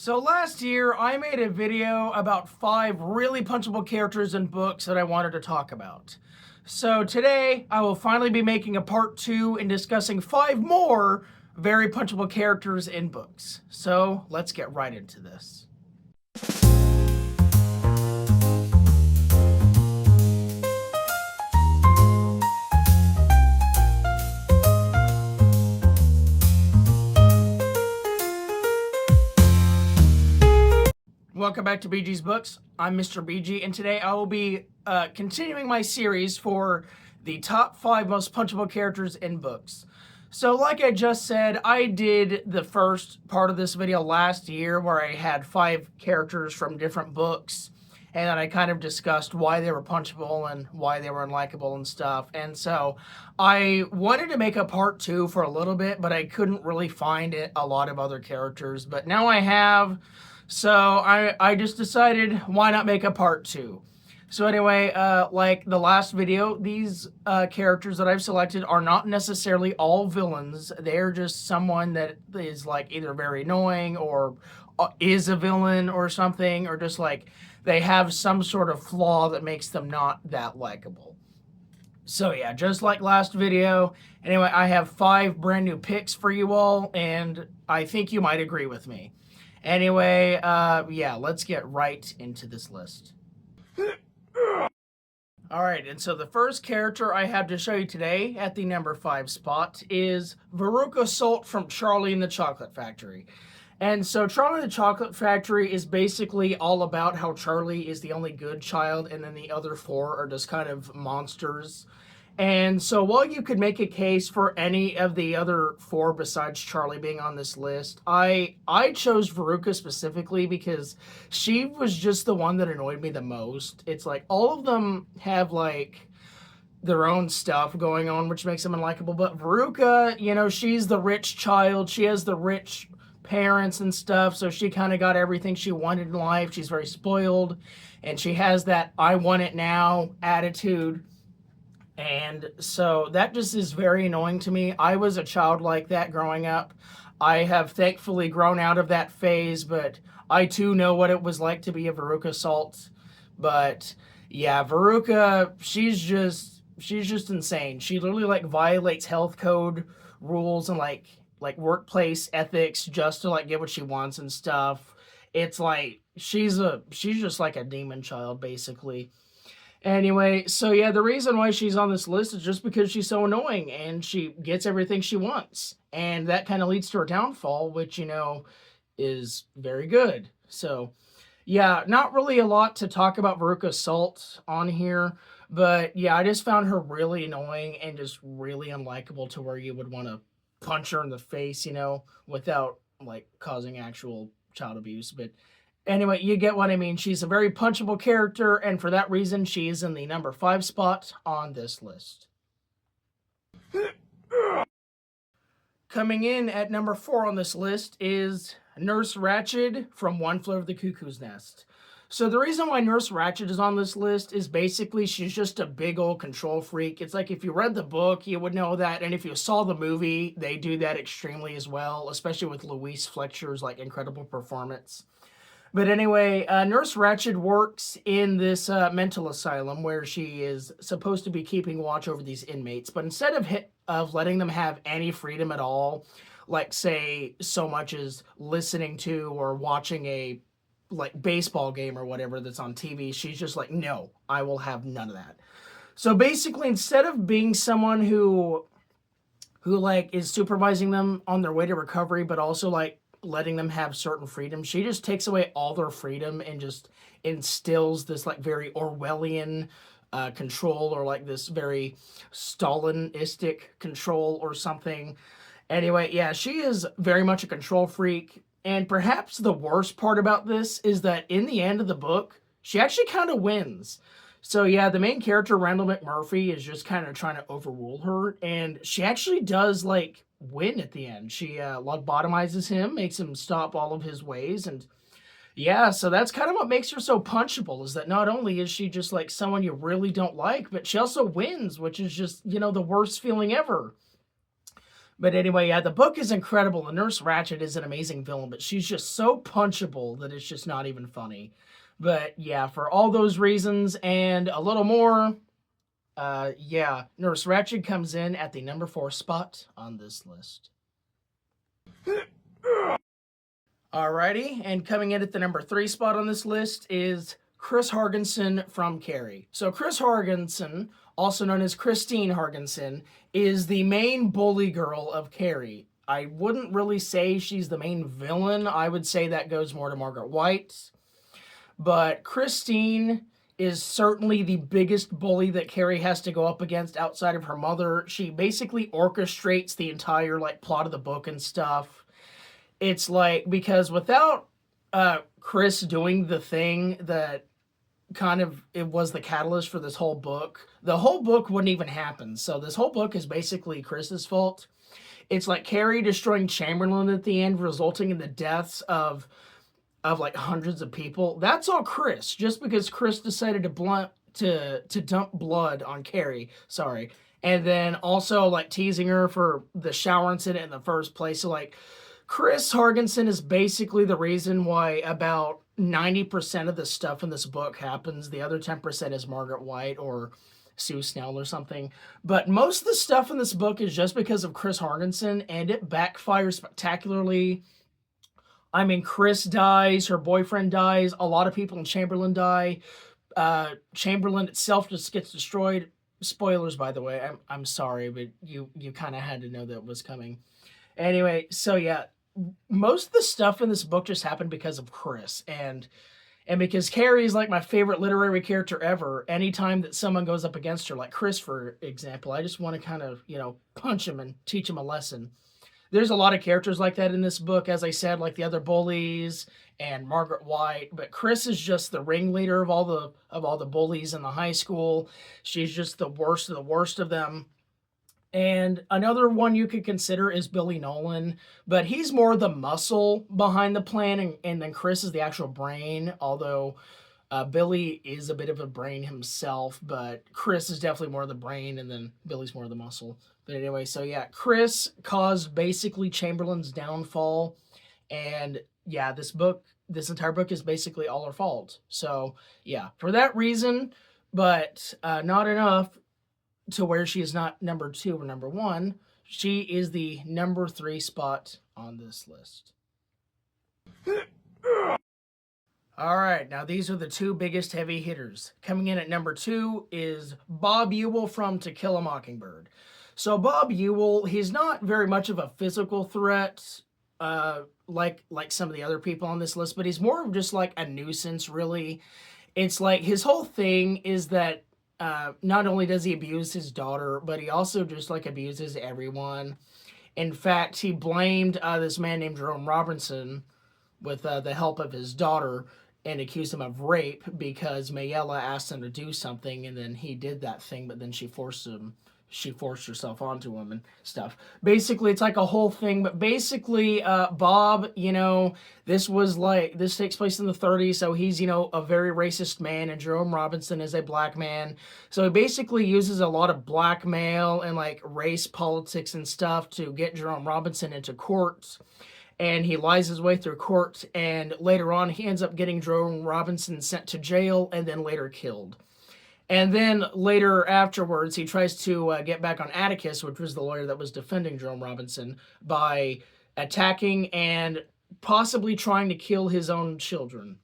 So last year, I made a video about 5 really punchable characters in books that I wanted to talk about. So today, I will finally be making a part 2 and discussing 5 more very punchable characters in books. So let's get right into this. Welcome back to BG's Books. I'm Mr. BG, and today I will be continuing my series for the top 5 most punchable characters in books. So like I just said, I did the first part of this video last year where I had 5 characters from different books, and I kind of discussed why they were punchable and why they were unlikable and stuff. And so I wanted to make a part 2 for a little bit, but I couldn't really find a lot of other characters. But now I have. So I just decided, why not make a part 2? So anyway, like the last video, these characters that I've selected are not necessarily all villains. They're just someone that is like either very annoying or is a villain or something, or just like they have some sort of flaw that makes them not that likable. So yeah, just like last video, anyway, I have 5 brand new picks for you all, and I think you might agree with me. Anyway, yeah, let's get right into this list. Alright, and so the first character I have to show you today at the number 5 spot is Veruca Salt from Charlie and the Chocolate Factory. And so Charlie and the Chocolate Factory is basically all about how Charlie is the only good child and then the other 4 are just kind of monsters. And so while you could make a case for any of the other 4 besides Charlie being on this list, I chose Veruca specifically because she was just the one that annoyed me the most. It's like all of them have like their own stuff going on, which makes them unlikable. But Veruca, you know, she's the rich child. She has the rich parents and stuff, so she kind of got everything she wanted in life. She's very spoiled, and she has that I want it now attitude. And so that just is very annoying to me. I was a child like that growing up. I have thankfully grown out of that phase, but I too know what it was like to be a Veruca Salt. But yeah, Veruca, she's just insane. She literally like violates health code rules and like workplace ethics just to like get what she wants and stuff. It's like she's just like a demon child basically. Anyway, so yeah, the reason why she's on this list is just because she's so annoying and she gets everything she wants. And that kind of leads to her downfall, which, you know, is very good. So yeah, not really a lot to talk about Veruca Salt on here. But yeah, I just found her really annoying and just really unlikable to where you would want to punch her in the face, you know, without like causing actual child abuse. But anyway, you get what I mean. She's a very punchable character, and for that reason, she is in the number 5 spot on this list. Coming in at number 4 on this list is Nurse Ratched from One Flew Over the Cuckoo's Nest. So the reason why Nurse Ratched is on this list is basically she's just a big old control freak. It's like if you read the book, you would know that, and if you saw the movie, they do that extremely as well, especially with Louise Fletcher's like incredible performance. But anyway, Nurse Ratched works in this mental asylum where she is supposed to be keeping watch over these inmates. But instead of letting them have any freedom at all, like say so much as listening to or watching a like baseball game or whatever that's on TV, she's just like, no, I will have none of that. So basically, instead of being someone who like is supervising them on their way to recovery, but also like letting them have certain freedom, she just takes away all their freedom and just instills this like very Orwellian control, or like this very Stalinistic control or something. Anyway, yeah, she is very much a control freak. And perhaps the worst part about this is that in the end of the book, she actually kind of wins. So yeah, the main character, Randall McMurphy, is just kind of trying to overrule her, and she actually does like win at the end. She lobotomizes him, makes him stop all of his ways, and yeah, so that's kind of what makes her so punchable, is that not only is she just like someone you really don't like, but she also wins, which is just, you know, the worst feeling ever. But anyway, yeah, the book is incredible. And Nurse Ratched is an amazing villain, but she's just so punchable that it's just not even funny. But yeah, for all those reasons and a little more, yeah, Nurse Ratched comes in at the number 4 spot on this list. Alrighty, and coming in at the number 3 spot on this list is Chris Hargensen from Carrie. So Chris Hargensen, also known as Christine Hargensen, is the main bully girl of Carrie. I wouldn't really say she's the main villain. I would say that goes more to Margaret White. But Christine is certainly the biggest bully that Carrie has to go up against outside of her mother. She basically orchestrates the entire plot of the book and stuff. It's because without Chris doing the thing that it was the catalyst for this whole book, the whole book wouldn't even happen. So this whole book is basically Chris's fault. It's Carrie destroying Chamberlain at the end, resulting in the deaths of hundreds of people. That's all Chris, just because Chris decided to dump blood on Carrie. Sorry. And then also teasing her for the shower incident in the first place. So Chris Hargensen is basically the reason why about 90% of the stuff in this book happens. The other 10% is Margaret White or Sue Snell or something. But most of the stuff in this book is just because of Chris Hargensen, and it backfires spectacularly. I mean, Chris dies, her boyfriend dies, a lot of people in Chamberlain die. Chamberlain itself just gets destroyed. Spoilers, by the way. I'm sorry, but you kind of had to know that was coming. Anyway, so yeah, most of the stuff in this book just happened because of Chris, and because Carrie is my favorite literary character ever. Anytime that someone goes up against her, like Chris, for example, I just want to kind of, punch him and teach him a lesson. There's a lot of characters like that in this book, as I said, like the other bullies and Margaret White, but Chris is just the ringleader of all the bullies in the high school. She's just the worst of them. And another one you could consider is Billy Nolan, but he's more the muscle behind the plan, and then Chris is the actual brain, although Billy is a bit of a brain himself, but Chris is definitely more the brain, and then Billy's more the muscle. But anyway, so yeah, Chris caused basically Chamberlain's downfall, and yeah, this entire book is basically all her fault. So yeah, for that reason, but not enough to where she is not number 2 or number 1. She is the number 3 spot on this list. All right, now these are the 2 biggest heavy hitters. Coming in at number 2 is Bob Ewell from To Kill a Mockingbird. So Bob Ewell, he's not very much of a physical threat like some of the other people on this list, but he's more of just a nuisance, really. It's his whole thing is that not only does he abuse his daughter, but he also just abuses everyone. In fact, he blamed this man named Jerome Robinson with the help of his daughter and accused him of rape because Mayella asked him to do something, and then he did that thing, but then she forced herself onto him and stuff. Basically, it's a whole thing, but basically, Bob, this takes place in the 30s, so he's, a very racist man, and Jerome Robinson is a black man. So he basically uses a lot of blackmail and, race politics and stuff to get Jerome Robinson into court. And he lies his way through court, and later on, he ends up getting Jerome Robinson sent to jail and then later killed. And then later afterwards, he tries to get back on Atticus, which was the lawyer that was defending Jerome Robinson, by attacking and possibly trying to kill his own children.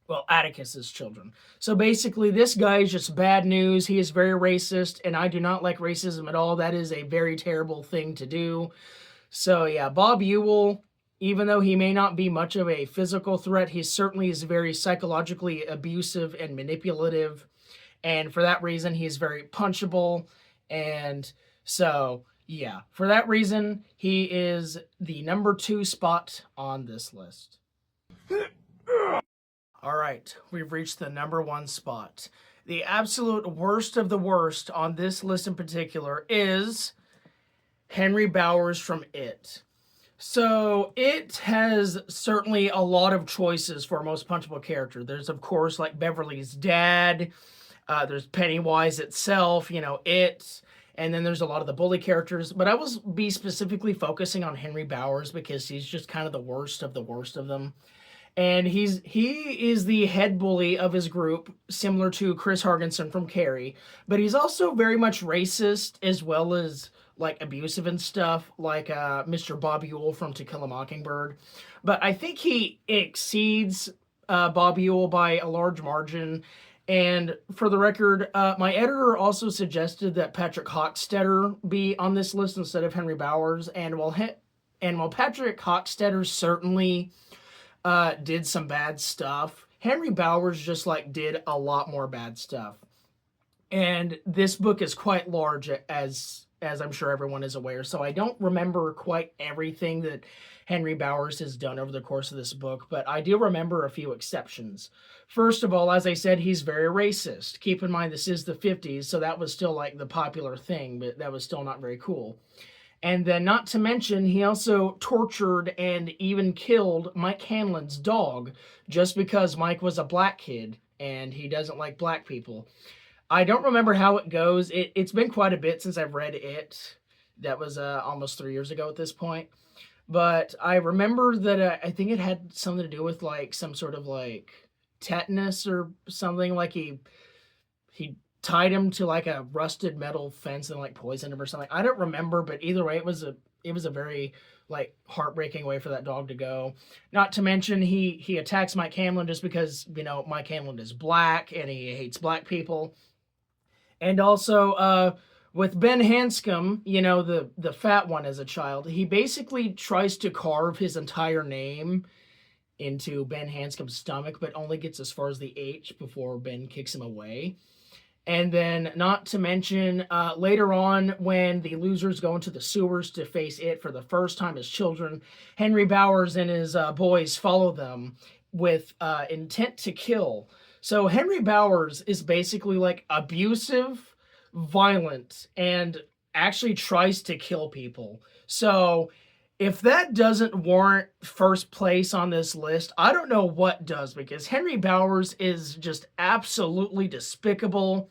Well, Atticus's children. So basically, this guy is just bad news. He is very racist, and I do not like racism at all. That is a very terrible thing to do. So yeah, Bob Ewell, even though he may not be much of a physical threat, he certainly is very psychologically abusive and manipulative. And for that reason, he's very punchable. And so, yeah, for that reason, he is the number 2 spot on this list. All right, we've reached the number 1 spot. The absolute worst of the worst on this list in particular is Henry Bowers from It. So It has certainly a lot of choices for a most punchable character. There's, of course, Beverly's dad. There's Pennywise itself, It. And then there's a lot of the bully characters, but I will be specifically focusing on Henry Bowers because he's just kind of the worst of them. And he is the head bully of his group, similar to Chris Hargensen from Carrie, but he's also very much racist as well as like abusive and stuff, like Mr. Bob Ewell from To Kill a Mockingbird. But I think he exceeds Bob Ewell by a large margin. And for the record, my editor also suggested that Patrick Hockstetter be on this list instead of Henry Bowers. And while Patrick Hockstetter certainly did some bad stuff, Henry Bowers just like did a lot more bad stuff. And this book is quite large, as I'm sure everyone is aware, so I don't remember quite everything that Henry Bowers has done over the course of this book, but I do remember a few exceptions. First of all, as I said, he's very racist. Keep in mind this is the 50s, so that was still like the popular thing, but that was still not very cool. And then, not to mention, he also tortured and even killed Mike Hanlon's dog just because Mike was a black kid and he doesn't like black people. I don't remember how it goes. It's been quite a bit since I've read it. That was almost 3 years ago at this point. But I remember that I think it had something to do with like some sort of like tetanus or something. Like he tied him to like a rusted metal fence and like poisoned him or something. I don't remember, but either way, it was a very like heartbreaking way for that dog to go. Not to mention he attacks Mike Hanlon just because, you know, Mike Hanlon is black and he hates black people. And also with Ben Hanscom, you know, the fat one as a child, he basically tries to carve his entire name into Ben Hanscom's stomach, but only gets as far as the H before Ben kicks him away. And then, not to mention, later on, when the losers go into the sewers to face it for the first time as children, Henry Bowers and his boys follow them with intent to kill. So Henry Bowers is basically like abusive, violent, and actually tries to kill people. So if that doesn't warrant first place on this list, I don't know what does, because Henry Bowers is just absolutely despicable.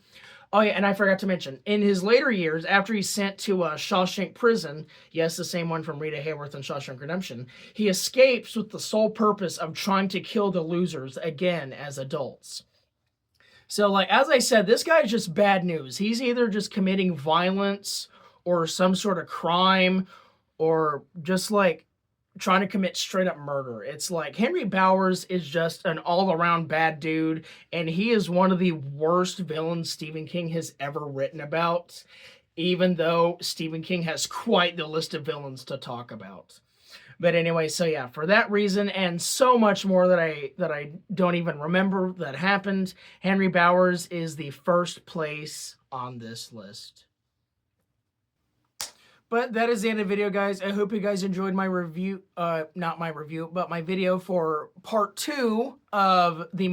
Oh yeah, and I forgot to mention, in his later years, after he's sent to Shawshank Prison, yes, the same one from Rita Hayworth and Shawshank Redemption, he escapes with the sole purpose of trying to kill the losers again as adults. So, like, as I said, this guy is just bad news. He's either just committing violence or some sort of crime, or just like trying to commit straight up murder. It's like Henry Bowers is just an all-around bad dude, and he is one of the worst villains Stephen King has ever written about, even though Stephen King has quite the list of villains to talk about. But anyway, so yeah, for that reason and so much more that I don't even remember that happened, Henry Bowers is the first place on this list. But that is the end of the video, guys. I hope you guys enjoyed my review, not my review, but my video for part 2 of the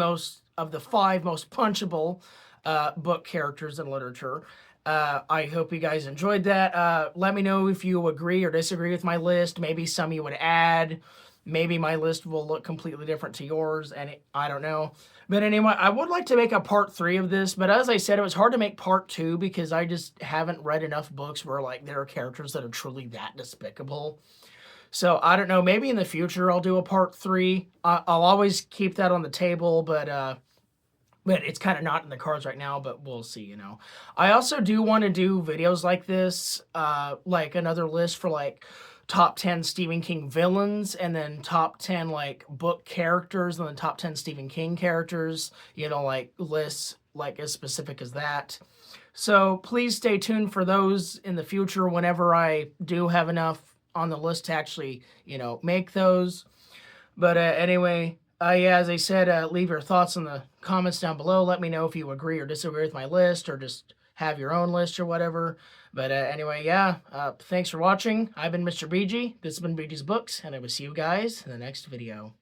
5 most punchable book characters in literature. I hope you guys enjoyed that. Let me know if you agree or disagree with my list. Maybe some you would add. Maybe my list will look completely different to yours, and I don't know. But anyway, I would like to make a part 3 of this, but as I said, it was hard to make part 2 because I just haven't read enough books where like there are characters that are truly that despicable. So I don't know, maybe in the future I'll do a part 3. I'll always keep that on the table, but it's kind of not in the cards right now, but we'll see, you know. I also do want to do videos like this, like another list for like top 10 Stephen King villains, and then top 10 like book characters, and then top 10 Stephen King characters, you know, like lists like as specific as that. So please stay tuned for those in the future whenever I do have enough on the list to actually, you know, make those. But anyway, yeah, as I said, leave your thoughts in the comments down below. Let me know if you agree or disagree with my list, or just have your own list or whatever. But anyway, yeah, thanks for watching. I've been Mr. BG. This has been BG's Books, and I will see you guys in the next video.